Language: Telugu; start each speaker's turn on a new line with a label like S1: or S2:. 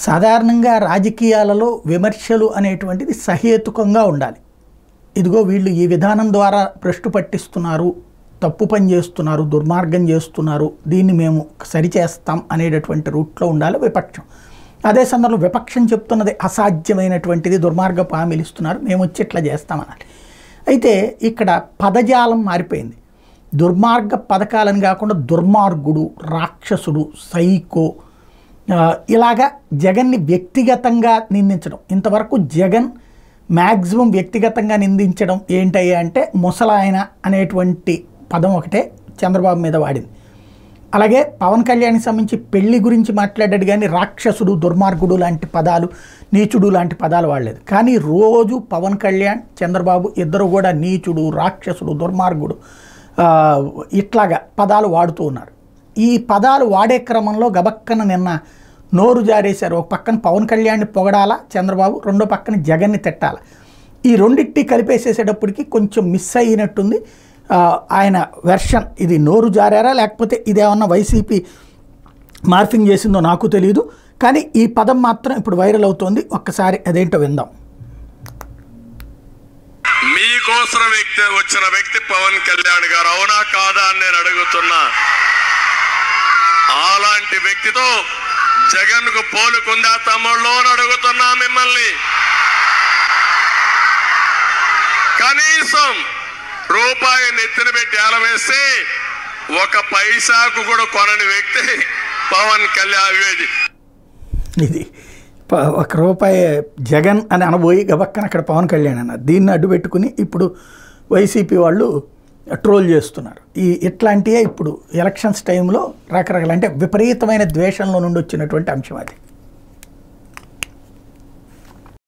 S1: సాధారణంగా రాజకీయాలలో విమర్శలు అనేటువంటిది సహేతుకంగా ఉండాలి. ఇదిగో వీళ్ళు ఈ విధానం ద్వారా భ్రష్టు పట్టిస్తున్నారు, తప్పు పని చేస్తున్నారు, దుర్మార్గం చేస్తున్నారు, దీన్ని మేము సరిచేస్తాం అనేటటువంటి రూట్లో ఉండాలి విపక్షం. అదే సందర్భంలో విపక్షం చెప్తున్నది అసాధ్యమైనటువంటిది, దుర్మార్గపు హామీలు ఇస్తున్నారు, మేము వచ్చి ఇట్లా చేస్తామనాలి. అయితే ఇక్కడ పదజాలం మారిపోయింది. దుర్మార్గ పథకాలని కాకుండా దుర్మార్గుడు, రాక్షసుడు, సైకో, ఇలాగా జగన్ని వ్యక్తిగతంగా నిందించడం. ఇంతవరకు జగన్ మ్యాక్సిమం వ్యక్తిగతంగా నిందించడం ఏంటయ్యా అంటే ముసలాయన అనేటువంటి పదం ఒకటే చంద్రబాబు మీద వాడింది. అలాగే పవన్ కళ్యాణ్కి సంబంధించి పెళ్లి గురించి మాట్లాడాడు కానీ రాక్షసుడు, దుర్మార్గుడు లాంటి పదాలు, నీచుడు లాంటి పదాలు వాడలేదు. కానీ రోజు పవన్ కళ్యాణ్, చంద్రబాబు ఇద్దరు కూడా నీచుడు, రాక్షసుడు, దుర్మార్గుడు ఇట్లాగా పదాలు వాడుతూ ఉన్నారు. ఈ పదాలు వాడే క్రమంలో గబక్కన నిన్న నోరు జారేశారు. ఒక పక్కన పవన్ కళ్యాణ్ని పొగడాలా చంద్రబాబు, రెండో పక్కన జగన్ని తిట్టాల. ఈ రెండింటి కలిపేసేసేటప్పటికి కొంచెం మిస్ అయినట్టుంది ఆయన వెర్షన్. ఇది నోరు జారారా లేకపోతే ఇదేమన్నా వైసీపీ మార్ఫింగ్ చేసిందో నాకు తెలియదు. కానీ ఈ పదం మాత్రం ఇప్పుడు వైరల్ అవుతోంది. ఒక్కసారి అదేంటో విందాం.
S2: మీకోసం వచ్చిన వ్యక్తి పవన్ కళ్యాణ్ గారు, అవునా కాదా అని నేను అడుగుతున్నా. అలాంటి వ్యక్తితో జగన్ కు పోలుకుందా తమ్ముళ్ళు అని అడుగుతున్నా మిమ్మల్ని. కనీసం రూపాయి నెత్తిన పెట్టి ఆలవేస్తే ఒక పైసాకు కూడా కొనని వ్యక్తి పవన్ కళ్యాణ్.
S1: ఇది ఒక రూపాయి జగన్ అని అనబోయి గబక్కన అక్కడ పవన్ కళ్యాణ్ అన్నారు. దీన్ని అడ్డు పెట్టుకుని ఇప్పుడు వైసీపీ వాళ్ళు ట్రోల్ చేస్తున్నారు. ఇట్లాంటివే ఇప్పుడు ఎలక్షన్స్ టైంలో రకరకాల అంటే విపరీతమైన ద్వేషంలో నుండి వచ్చినటువంటి అంశం అది.